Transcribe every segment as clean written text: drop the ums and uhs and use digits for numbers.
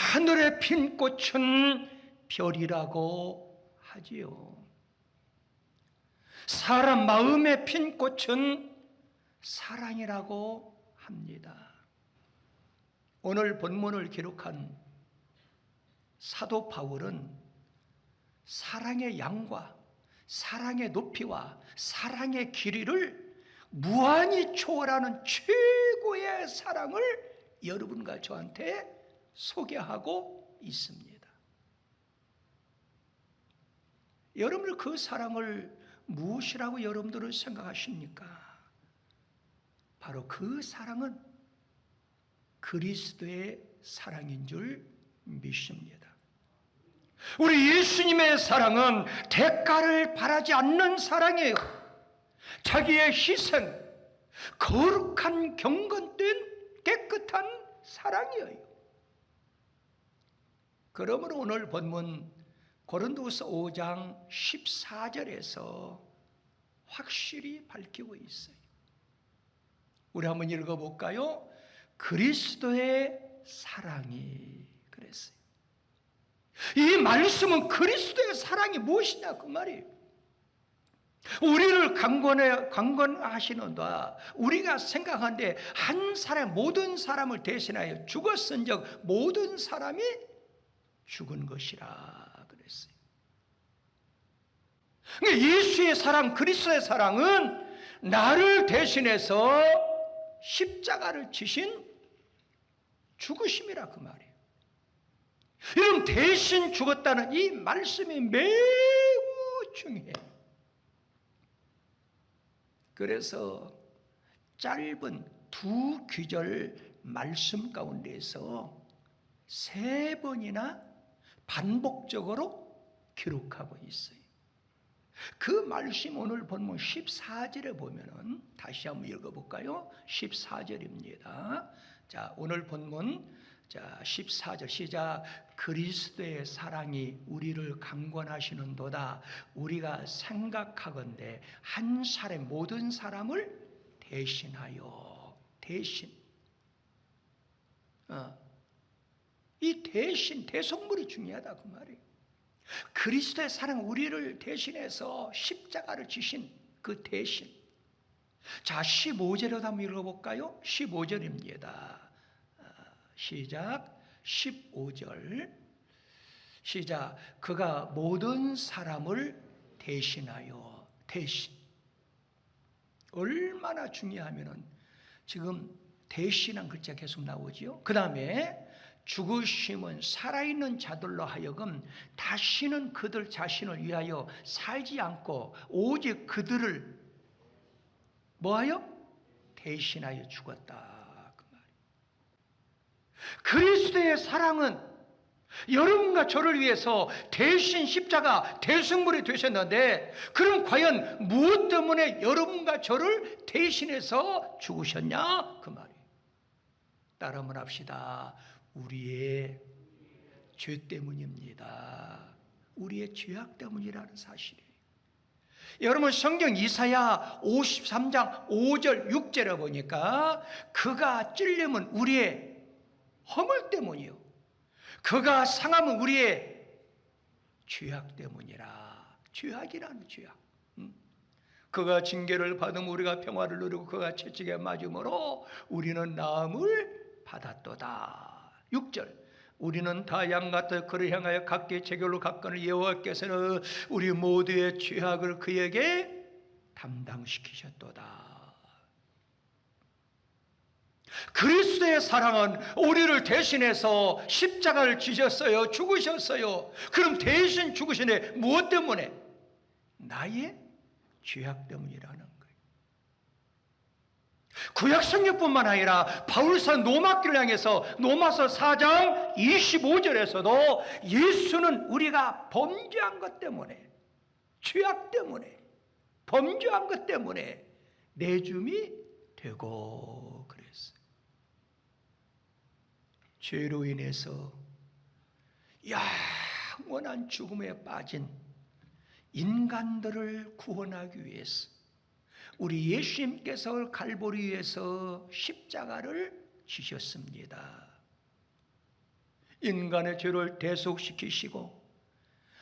하늘에 핀 꽃은 별이라고 하지요. 사람 마음에 핀 꽃은 사랑이라고 합니다. 오늘 본문을 기록한 사도 바울은 사랑의 양과 사랑의 높이와 사랑의 길이를 무한히 초월하는 최고의 사랑을 여러분과 저한테 소개하고 있습니다. 여러분, 그 사랑을 무엇이라고 여러분들은 생각하십니까? 바로 그 사랑은 그리스도의 사랑인 줄 믿습니다. 우리 예수님의 사랑은 대가를 바라지 않는 사랑이에요. 자기의 희생, 거룩한 경건된 깨끗한 사랑이에요. 그러므로 오늘 본문 고린도후서 5장 14절에서 확실히 밝히고 있어요. 우리 한번 읽어볼까요? 그리스도의 사랑이 그랬어요. 이 말씀은 그리스도의 사랑이 무엇이냐 그 말이에요. 우리를 강권하시는다. 우리가 생각하는데 한 사람, 모든 사람을 대신하여 죽었은즉 모든 사람이 죽은 것이라 그랬어요. 예수의 사랑, 그리스도의 사랑은 나를 대신해서 십자가를 지신 죽으심이라 그 말이에요. 여러분, 대신 죽었다는 이 말씀이 매우 중요해요. 그래서 짧은 두 구절 말씀 가운데에서 3번이나 반복적으로 기록하고 있어요. 그 말씀 오늘 본문 14절에 보면은 다시 한번 읽어볼까요? 14절입니다. 자, 오늘 본문 14절 시작. 그리스도의 사랑이 우리를 강권하시는도다. 우리가 생각하건대 한 사람 모든 사람을 대신하여 이 대신 대속물이 중요하다 그 말이에요. 그리스도의 사랑 우리를 대신해서 십자가를 지신 그 대신. 자, 15절에도 한번 읽어볼까요? 15절입니다. 시작. 15절 시작. 그가 모든 사람을 대신하여. 대신 얼마나 중요하면은 지금 대신한 글자 계속 나오지요. 그 다음에 죽으심은 살아있는 자들로 하여금 다시는 그들 자신을 위하여 살지 않고 오직 그들을 뭐하여? 대신하여 죽었다 그 말이에요. 그리스도의 사랑은 여러분과 저를 위해서 대신 십자가 대승물이 되셨는데, 그럼 과연 무엇 때문에 여러분과 저를 대신해서 죽으셨냐 그 말이에요. 따라 한번 합시다. 우리의 죄 때문입니다. 우리의 죄악 때문이라는 사실이에요. 여러분, 성경 이사야 53장 5절 6절에 보니까 그가 찔림은 우리의 허물 때문이요 그가 상함은 우리의 죄악 때문이라. 죄악이라는 죄악. 그가 징계를 받으면 우리가 평화를 누리고 그가 채찍에 맞음으로 우리는 나음을 받았도다. 6절. 우리는 다 양같아 그를 향하여 각기 제결로 갔거늘 여호와께서는 우리 모두의 죄악을 그에게 담당시키셨도다. 그리스도의 사랑은 우리를 대신해서 십자가를 지셨어요. 죽으셨어요. 그럼 대신 죽으시네. 무엇 때문에? 나의 죄악 때문이라는 거예요. 구약성경뿐만 아니라 바울서 로마교를 향해서 로마서 4장 25절에서도 예수는 우리가 범죄한 것 때문에, 죄악 때문에, 범죄한 것 때문에 내줌이 되고 그랬어요. 죄로 인해서 영원한 죽음에 빠진 인간들을 구원하기 위해서 우리 예수님께서 갈보리에서 십자가를 지셨습니다. 인간의 죄를 대속시키시고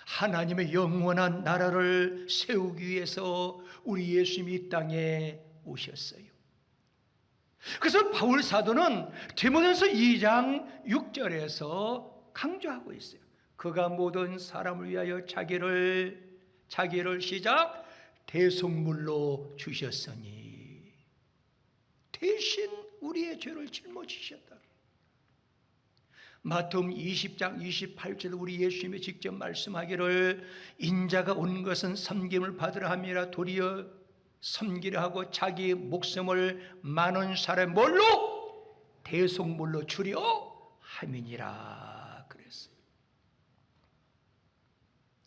하나님의 영원한 나라를 세우기 위해서 우리 예수님이 이 땅에 오셨어요. 그래서 바울 사도는 디모데전서 2장 6절에서 강조하고 있어요. 그가 모든 사람을 위하여 자기를 시작 대속물로 주셨으니, 대신 우리의 죄를 짊어지셨다. 마태복음 20장 28절 우리 예수님이 직접 말씀하기를 인자가 온 것은 섬김을 받으라 함이라 도리어 섬기려 하고 자기 목숨을 많은 사람의 뭘로? 대속물로 주려 함이니라 그랬어요.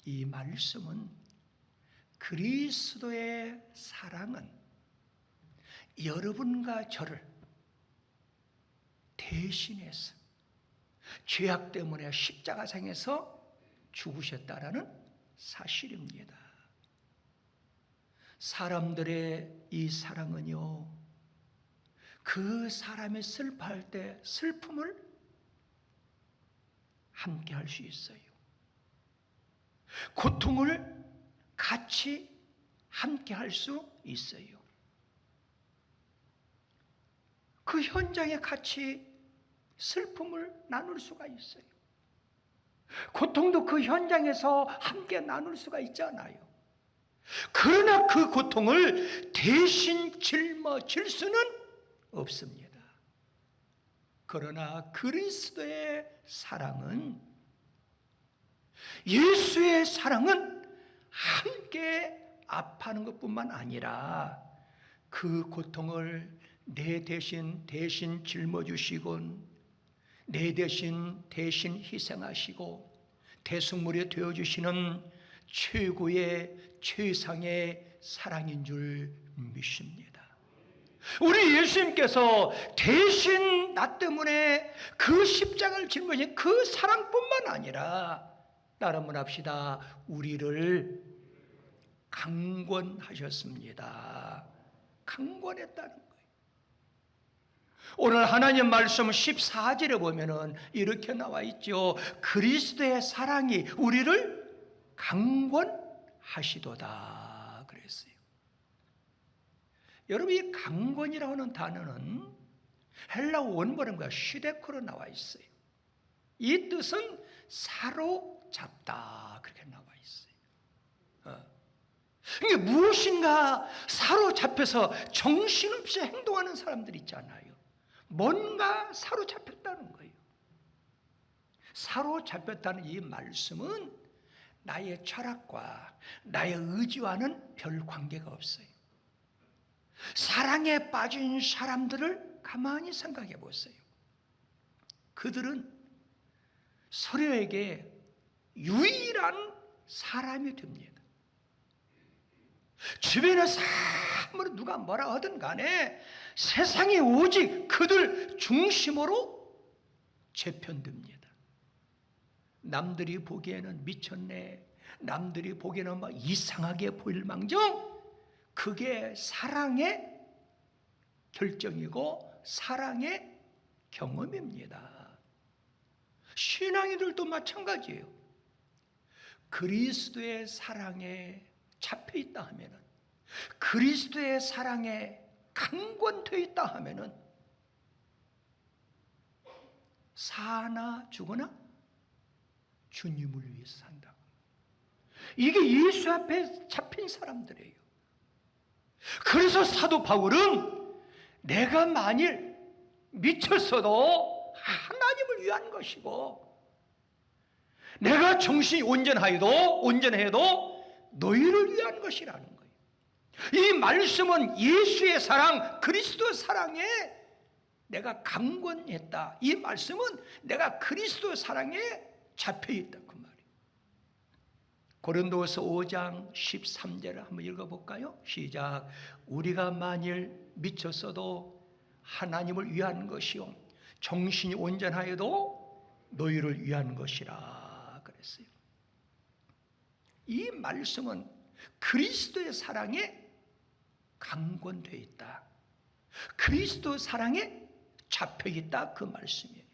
이 말씀은 그리스도의 사랑은 여러분과 저를 대신해서 죄악 때문에 십자가상에서 죽으셨다라는 사실입니다. 사람들의 이 사랑은요, 그 사람이 슬퍼할 때 슬픔을 함께 할 수 있어요. 고통을 같이 함께 할 수 있어요. 그 현장에 같이 슬픔을 나눌 수가 있어요. 고통도 그 현장에서 함께 나눌 수가 있잖아요. 그러나 그 고통을 대신 짊어질 수는 없습니다. 그러나 그리스도의 사랑은, 예수의 사랑은 함께 아파하는 것뿐만 아니라 그 고통을 내 대신 짊어지시곤 내 대신 희생하시고 대속물이 되어주시는 최고의 최상의 사랑인 줄 믿습니다. 우리 예수님께서 대신 나 때문에 그 십자가를 짊어진 그 사랑뿐만 아니라 따라만 합시다. 우리를 강권하셨습니다. 강권했다는 거예요. 오늘 하나님 말씀 14절에 보면은 이렇게 나와 있죠. 그리스도의 사랑이 우리를 강권하시도다 그랬어요. 여러분, 이 강권이라고 하는 단어는 헬라어 원본과 시데코로 나와 있어요. 이 뜻은 사로잡다 그렇게 나와 있어요. 이게 무엇인가 사로잡혀서 정신없이 행동하는 사람들 있잖아요. 뭔가 사로잡혔다는 거예요. 사로잡혔다는 이 말씀은 나의 철학과 나의 의지와는 별 관계가 없어요. 사랑에 빠진 사람들을 가만히 생각해 보세요. 그들은 서로에게 유일한 사람이 됩니다. 주변에서 아무리 누가 뭐라 하든 간에 세상이 오직 그들 중심으로 재편됩니다. 남들이 보기에는 미쳤네, 남들이 보기에는 막 이상하게 보일 망정 그게 사랑의 결정이고 사랑의 경험입니다. 신앙인들도 마찬가지예요. 그리스도의 사랑에 잡혀 있다 하면은, 그리스도의 사랑에 강권되어 있다 하면은 사나 죽으나 주님을 위해서 산다. 이게 예수 앞에 잡힌 사람들이에요. 그래서 사도 바울은 내가 만일 미쳤어도 하나님을 위한 것이고 내가 정신이 온전해도 너희를 위한 것이라는 거예요. 이 말씀은 예수의 사랑, 그리스도 사랑에 내가 강권했다. 이 말씀은 내가 그리스도 사랑에 잡혀있다 그 말이에요. 고린도서 5장 13절을 한번 읽어볼까요? 시작. 우리가 만일 미쳤어도 하나님을 위한 것이요 정신이 온전하여도 너희를 위한 것이라 그랬어요. 이 말씀은 그리스도의 사랑에 강권되어 있다, 그리스도 사랑에 잡혀있다 그 말씀이에요.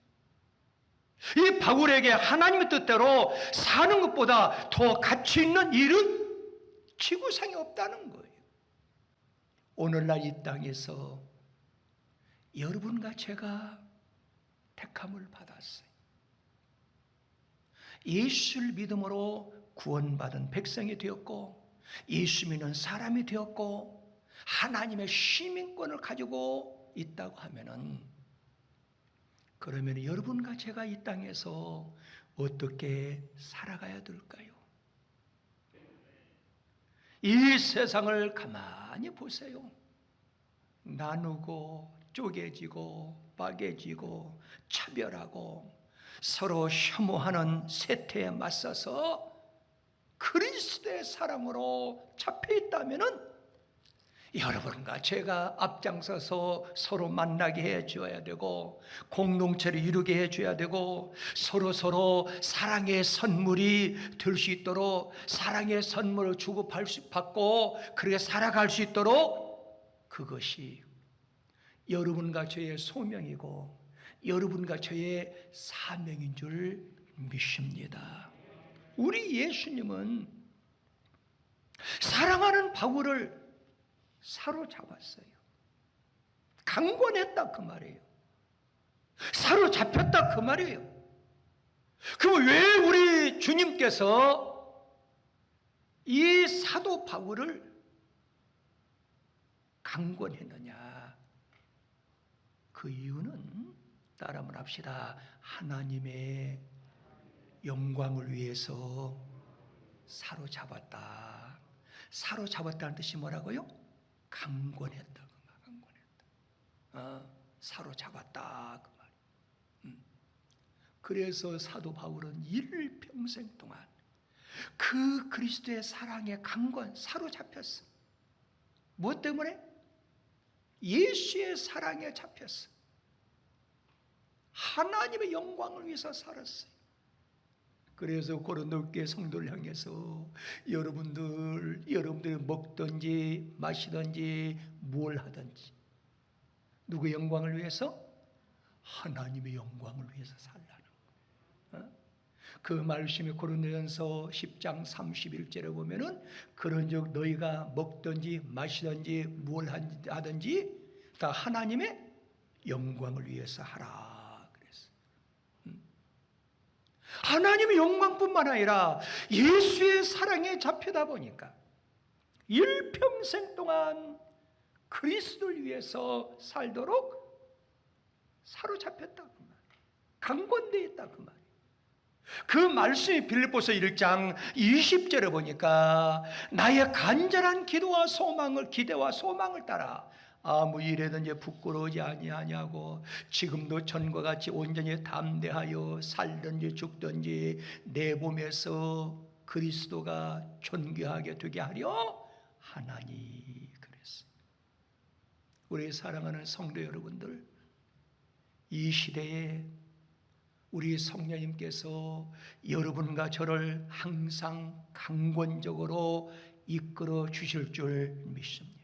이 바울에게 하나님의 뜻대로 사는 것보다 더 가치 있는 일은 지구상에 없다는 거예요. 오늘날 이 땅에서 여러분과 제가 택함을 받았어요. 예수를 믿음으로 구원받은 백성이 되었고, 예수 믿는 사람이 되었고, 하나님의 시민권을 가지고 있다고 하면은, 그러면 여러분과 제가 이 땅에서 어떻게 살아가야 될까요? 이 세상을 가만히 보세요. 나누고 쪼개지고 빠개지고 차별하고 서로 혐오하는 세태에 맞서서 그리스도의 사랑으로 잡혀 있다면은 여러분과 제가 앞장서서 서로 만나게 해줘야 되고, 공동체를 이루게 해줘야 되고, 서로 사랑의 선물이 될 수 있도록 사랑의 선물을 주고받고 그렇게 살아갈 수 있도록, 그것이 여러분과 저의 소명이고 여러분과 저의 사명인 줄 믿습니다. 우리 예수님은 사랑하는 바울을 사로잡았어요. 강권했다 그 말이에요. 사로잡혔다 그 말이에요. 그럼 왜 우리 주님께서 이 사도 바울을 강권했느냐? 그 이유는 따라 한번 합시다. 하나님의 영광을 위해서 사로잡았다. 사로잡았다는 뜻이 뭐라고요? 강권했다. 강권했다. 사로잡았다 그 말. 그래서 사도 바울은 일평생 동안 그 그리스도의 사랑의 강권 사로잡혔어. 무엇 때문에? 예수의 사랑에 잡혔어. 하나님의 영광을 위해서 살았어요. 그래서 고린도 교회 성도를 향해서 여러분들이 먹든지 마시든지 뭘 하든지 누구의 영광을 위해서? 하나님의 영광을 위해서 살라는 거예요. 그 말씀이 고린도전서 10장 31절에 보면은 그런즉 너희가 먹든지 마시든지 뭘 하든지 다 하나님의 영광을 위해서 하라. 하나님의 영광뿐만 아니라 예수의 사랑에 잡히다 보니까 일평생 동안 그리스도를 위해서 살도록 사로잡혔다 그 말, 강권되어 있다 그 말. 그 말씀이 빌립보서 1장 20절에 보니까 나의 간절한 기대와 소망을 따라 아무 일에든지 부끄러우지 아니하냐고, 지금도 전과 같이 온전히 담대하여 살든지 죽든지 내 몸에서 그리스도가 존귀하게 되게 하려 하나니 그랬어요. 우리 사랑하는 성도 여러분들, 이 시대에 우리 성령님께서 여러분과 저를 항상 강권적으로 이끌어 주실 줄 믿습니다.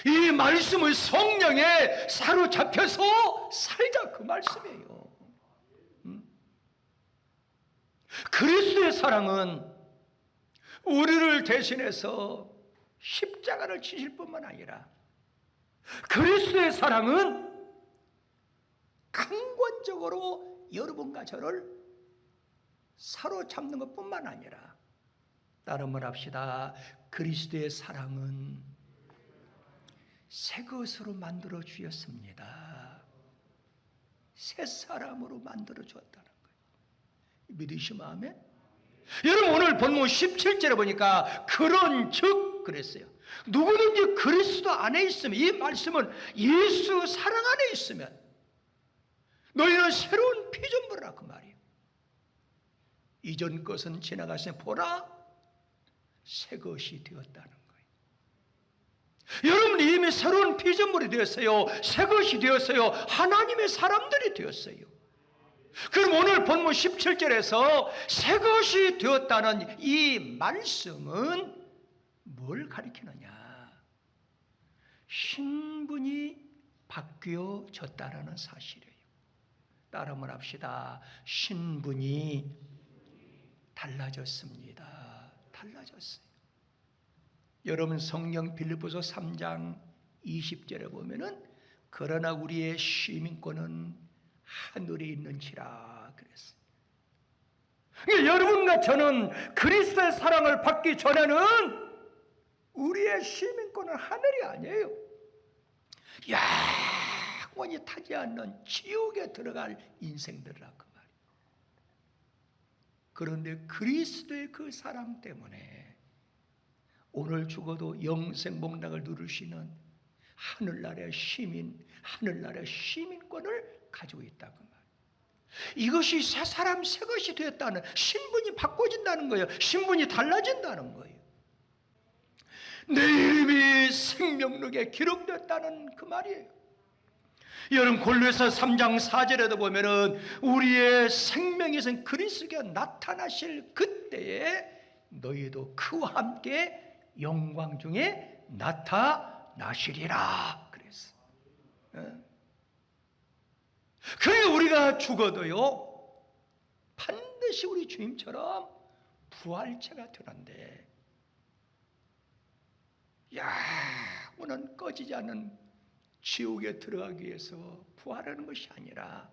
이 말씀을 성령에 사로잡혀서 살자 그 말씀이에요. 그리스도의 사랑은 우리를 대신해서 십자가를 지실 뿐만 아니라 그리스도의 사랑은 강권적으로 여러분과 저를 사로잡는 것뿐만 아니라, 다른 말 합시다. 그리스도의 사랑은 새 것으로 만들어 주었습니다. 새 사람으로 만들어 주었다는 거예요. 믿으시면 아멘? 여러분, 오늘 본문 17절에 보니까 그런즉 그랬어요. 누구든지 그리스도 안에 있으면, 이 말씀은 예수 사랑 안에 있으면 너희는 새로운 피조물이라 그 말이에요. 이전 것은 지나갔으니 보라 새 것이 되었다는 거예요. 여러분이 이미 새로운 피조물이 되었어요. 새 것이 되었어요. 하나님의 사람들이 되었어요. 그럼 오늘 본문 17절에서 새 것이 되었다는 이 말씀은 뭘 가리키느냐? 신분이 바뀌어졌다라는 사실이에요. 따라만 합시다. 신분이 달라졌습니다. 달라졌어요. 여러분 성경 빌립보서 3장 20절에 보면은 그러나 우리의 시민권은 하늘에 있는지라 그랬어요. 그러니까 여러분과 저는 그리스도의 사랑을 받기 전에는 우리의 시민권은 하늘이 아니에요. 영원히 타지 않는 지옥에 들어갈 인생들이라 그 말이에요. 그런데 그리스도의 그 사랑 때문에 오늘 죽어도 영생 복락을 누리시는 하늘나라의 시민, 하늘나라의 시민권을 가지고 있다고 말이에요. 이것이 새 사람 새 것이 되었다는, 신분이 바꿔진다는 거예요. 신분이 달라진다는 거예요. 내 이름이 생명록에 기록됐다는 그 말이에요. 여러분 골로새 3장 4절에도 보면은 우리의 생명에선 그리스도가 나타나실 그때에 너희도 그와 함께 영광 중에 나타나시리라 그랬어. 그러니까 우리가 죽어도요 반드시 우리 주님처럼 부활체가 되는데, 영원한 꺼지지 않는 지옥에 들어가기 위해서 부활하는 것이 아니라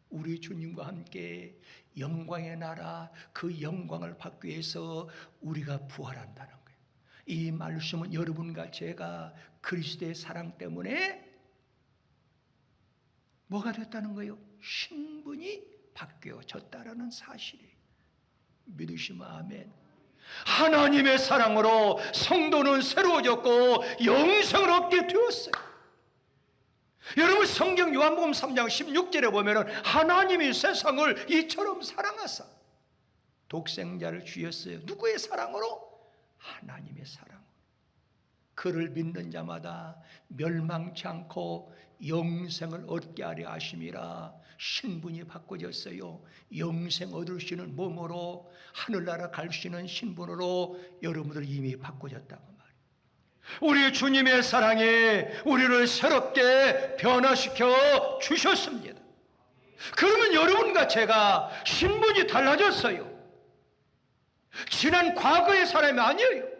우리 주님과 함께 영광의 나라, 그 영광을 받기 위해서 우리가 부활한다는 거예요. 이 말씀은 여러분과 제가 그리스도의 사랑 때문에 뭐가 됐다는 거예요? 신분이 바뀌어졌다라는 사실이에요. 믿으시면 아멘. 하나님의 사랑으로 성도는 새로워졌고 영생을 얻게 되었어요. 여러분 성경 요한복음 3장 16절에 보면 하나님이 세상을 이처럼 사랑하사 독생자를 주셨어요. 누구의 사랑으로? 하나님의 사랑으로. 그를 믿는 자마다 멸망치 않고 영생을 얻게 하려 하심이라. 신분이 바꿔졌어요. 영생 얻을 수 있는 몸으로, 하늘나라 갈 수 있는 신분으로 여러분들 이미 바꿔졌다고 말이에요. 우리 주님의 사랑이 우리를 새롭게 변화시켜 주셨습니다. 그러면 여러분과 제가 신분이 달라졌어요. 지난 과거의 사람이 아니에요.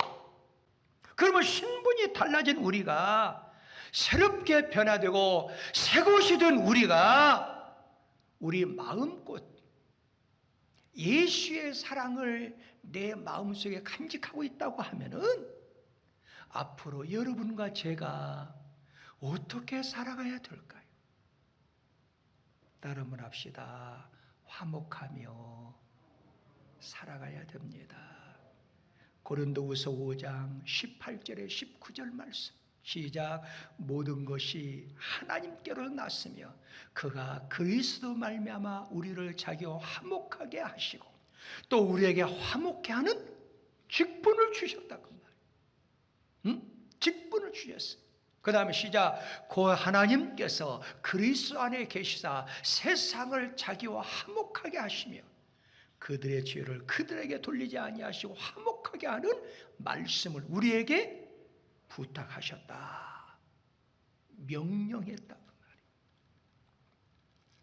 그러면 신분이 달라진 우리가 새롭게 변화되고 새 것이 된 우리가 우리 마음껏 예수의 사랑을 내 마음속에 간직하고 있다고 하면은 앞으로 여러분과 제가 어떻게 살아가야 될까요? 따름을 합시다. 화목하며 살아가야 됩니다. 고린도후서 5장 18절에 19절 말씀 시작. 모든 것이 하나님께로 났으며 그가 그리스도 말미암아 우리를 자기와 화목하게 하시고 또 우리에게 화목케 하는 직분을 주셨다고 말이에요. 직분을 주셨어요. 그 다음에 시작. 그 하나님께서 그리스도 안에 계시사 세상을 자기와 화목하게 하시며 그들의 죄를 그들에게 돌리지 아니하시고 화목하게 하는 말씀을 우리에게 부탁하셨다. 명령했다고 말이에요.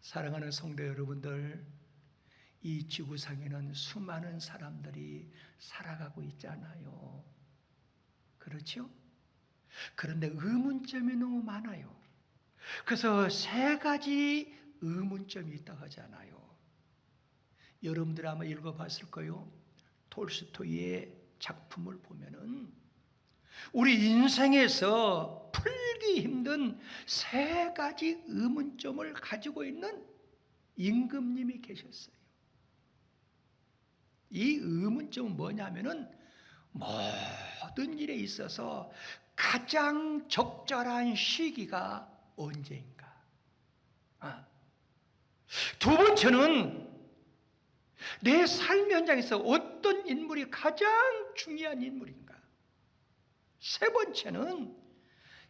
사랑하는 성도 여러분들, 이 지구상에는 수많은 사람들이 살아가고 있잖아요. 그렇죠? 그런데 의문점이 너무 많아요. 그래서 세 가지 의문점이 있다고 하잖아요. 여러분들 아마 읽어봤을 거예요. 톨스토이의 작품을 보면은 우리 인생에서 풀기 힘든 세 가지 의문점을 가지고 있는 임금님이 계셨어요. 이 의문점은 뭐냐면은 모든 일에 있어서 가장 적절한 시기가 언제인가. 두 번째는 내 삶 현장에서 어떤 인물이 가장 중요한 인물인가. 세 번째는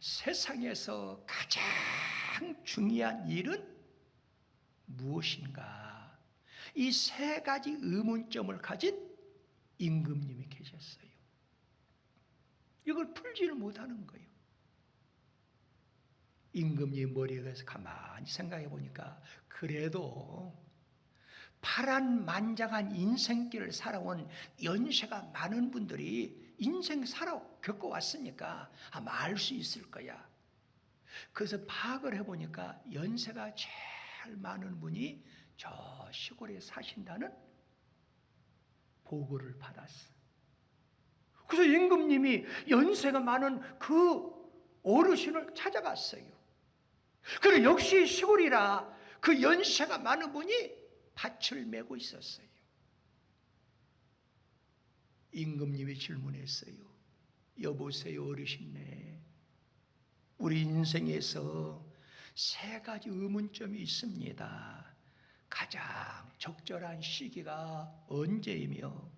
세상에서 가장 중요한 일은 무엇인가. 이 세 가지 의문점을 가진 임금님이 계셨어요. 이걸 풀지를 못하는 거예요. 임금님 머리에 대해서 가만히 생각해 보니까 그래도 파란만장한 인생길을 살아온 연세가 많은 분들이 인생 살아 겪어왔으니까 아마 알 수 있을 거야. 그래서 파악을 해보니까 연세가 제일 많은 분이 저 시골에 사신다는 보고를 받았어. 그래서 임금님이 연세가 많은 그 어르신을 찾아갔어요. 그리고 역시 시골이라 그 연세가 많은 분이 밭을 메고 있었어요. 임금님이 질문했어요. 여보세요 어르신네, 우리 인생에서 세 가지 의문점이 있습니다. 가장 적절한 시기가 언제이며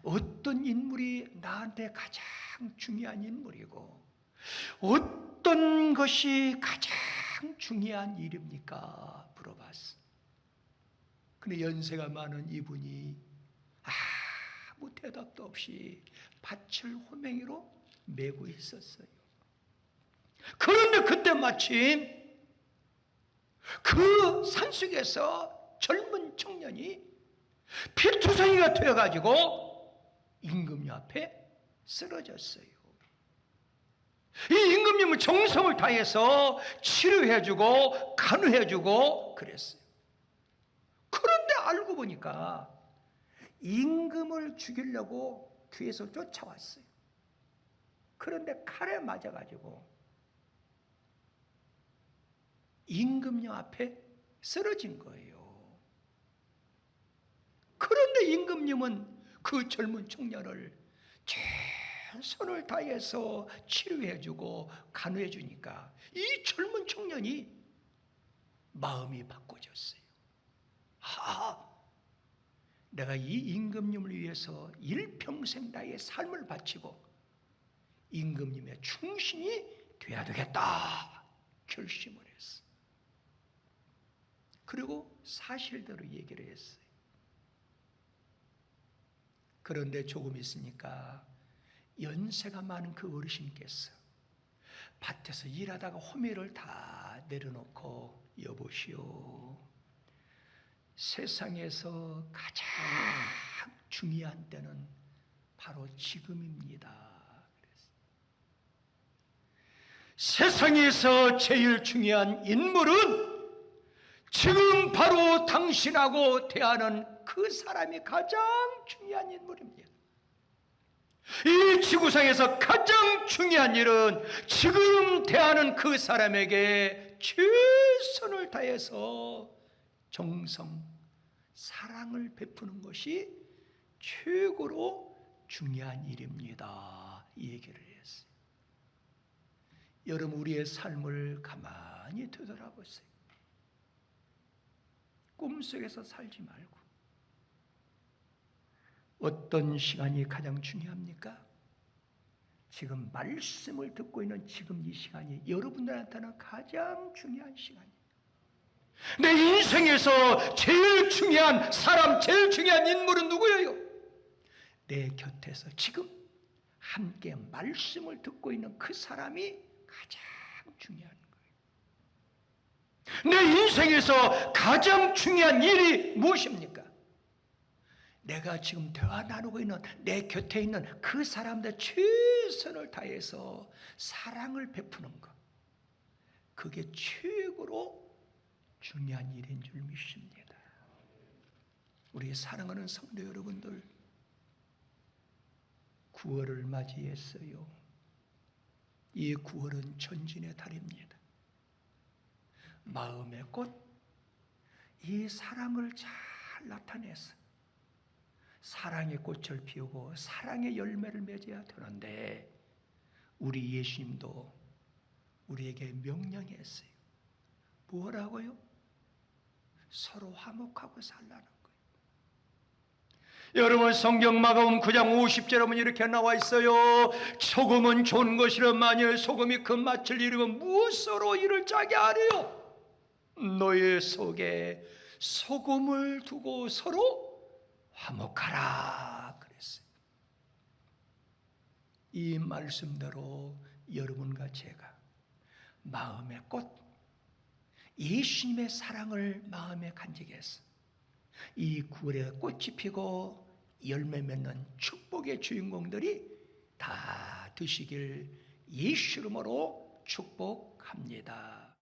어떤 인물이 나한테 가장 중요한 인물이고 어떤 것이 가장 중요한 일입니까? 물어봤어. 근데 연세가 많은 이분이 아무 대답도 없이 밭을 호맹이로 메고 있었어요. 그런데 그때 마침 그 산속에서 젊은 청년이 피투성이가 되어가지고 임금님 앞에 쓰러졌어요. 이 임금님은 정성을 다해서 치료해주고 간호해주고 그랬어요. 그런데 알고 보니까 임금을 죽이려고 뒤에서 쫓아왔어요. 그런데 칼에 맞아가지고 임금님 앞에 쓰러진 거예요. 그런데 임금님은 그 젊은 청년을 최선을 다해서 치료해주고 간호해주니까 이 젊은 청년이 마음이 바꿔졌어요. 내가 이 임금님을 위해서 일평생 나의 삶을 바치고 임금님의 충신이 돼야 되겠다 결심을 했어. 그리고 사실대로 얘기를 했어요. 그런데 조금 있으니까 연세가 많은 그 어르신께서 밭에서 일하다가 호미를 다 내려놓고 여보시오, 세상에서 가장 중요한 때는 바로 지금입니다. 세상에서 제일 중요한 인물은 지금 바로 당신하고 대하는 그 사람이 가장 중요한 인물입니다. 이 지구상에서 가장 중요한 일은 지금 대하는 그 사람에게 최선을 다해서 정성, 사랑을 베푸는 것이 최고로 중요한 일입니다. 이 얘기를 했어요. 여러분, 우리의 삶을 가만히 되돌아보세요. 꿈속에서 살지 말고 어떤 시간이 가장 중요합니까? 지금 말씀을 듣고 있는 지금 이 시간이 여러분들한테는 가장 중요한 시간이에요. 내 인생에서 제일 중요한 사람, 제일 중요한 인물은 누구예요? 내 곁에서 지금 함께 말씀을 듣고 있는 그 사람이 가장 중요한 거예요. 내 인생에서 가장 중요한 일이 무엇입니까? 내가 지금 대화 나누고 있는 내 곁에 있는 그 사람들 최선을 다해서 사랑을 베푸는 것, 그게 최고로 중요한 일인 줄 믿습니다. 우리 사랑하는 성도 여러분들, 9월을 맞이했어요. 이 9월은 전진의 달입니다. 마음의 꽃, 이 사랑을 잘 나타내서 사랑의 꽃을 피우고 사랑의 열매를 맺어야 되는데, 우리 예수님도 우리에게 명령했어요. 뭐라고요? 서로 화목하고 살라는 거예요. 여러분, 성경 마가복음 9장 50절에 보면 이렇게 나와 있어요. 소금은 좋은 것이라 만일 소금이 그 맛을 잃으면 무엇으로 이를 짜게 하리요? 너의 속에 소금을 두고 서로 화목하라 그랬어요. 이 말씀대로 여러분과 제가 마음의 꽃, 예수님의 사랑을 마음에 간직해서 이 9월에 꽃이 피고 열매 맺는 축복의 주인공들이 다 되시길 예수 이름으로 축복합니다.